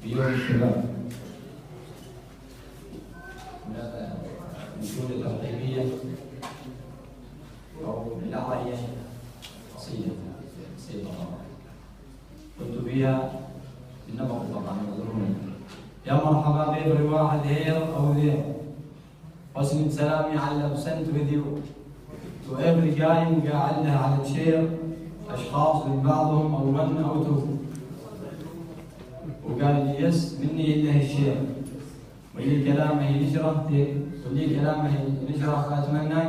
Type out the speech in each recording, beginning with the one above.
في يوم الشباب من النشور الترغيبية أو بالأعرية قصيدة قلت فيها بالنبض طبعا يقولون يا مرحبا بإبري واحد هير أو ذير واسند سلامي على بسنت وذيو وإبري قايم قاعد لها على تشير أشخاص من بعضهم أو ون أو تو وقال لي يس مني إلا الشير واللي كلامه نشره واللي كلامه نشره أتمنى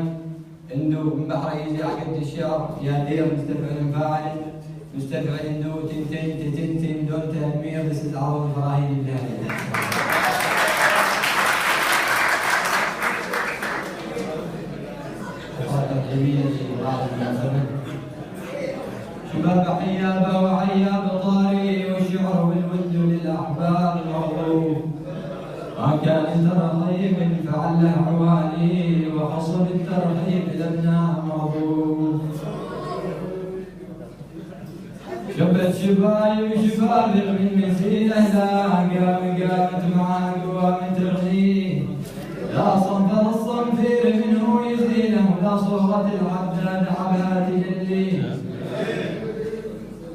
إنه من بحر يجي عقد الشعر يا دير مستفعل فاعل مستفعل إنه تنتين تتنتين دون تنمير بس تعرض الفراهين الله. شباب حيابة وعياب طاري والشعر والود للأحباب المغروب ما كان ترغيب فعله عوالي وحصل الترغيب لابناء مغروب شبت شباي وشباب من مسيلة لا قامت مع قوام ترغيب لا صنفر الصنفير منه يزيله لا صورة العبدان عبات اللي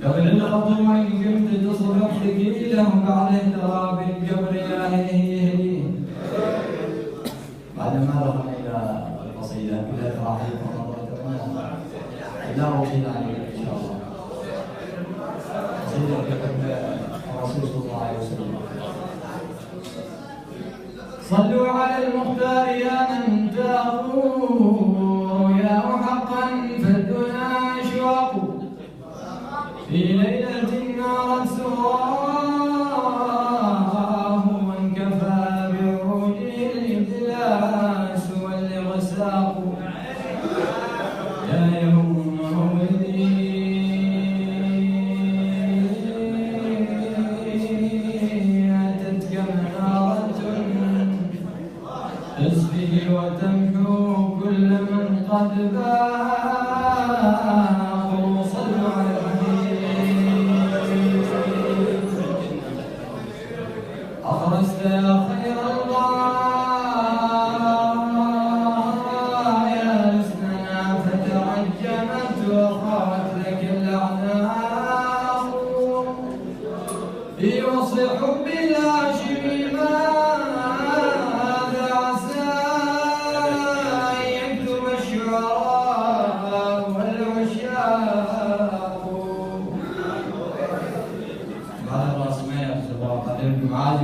قبل الخطوة إن قمت تصرف ثقيله وبعد التراب القبر يا هي بعد ما دخلنا إلى القصيدة إلى تراحيب ونظرة لا أطيل عليك إن شاء الله. قصيدة كتب الرسول صلى الله عليه وسلم صلوا على المختار يا من تأخذوا يا حقا فالدنا أشواق في ليلة نارت سواه وانكفى بعروجه الإبلاس والإغساق يا يوم مولدي أتتك منارة تسبي وتمحو كل من قد باقوا صلوا على أخرجت يا خير الله يا حسننا فتعجمت وخافت لك الأعناق في وصف حب الهاشمي ماذا عسى أن يكتب الشعراء والعشاق بعد الرأس ما يحسب وقدم معاذ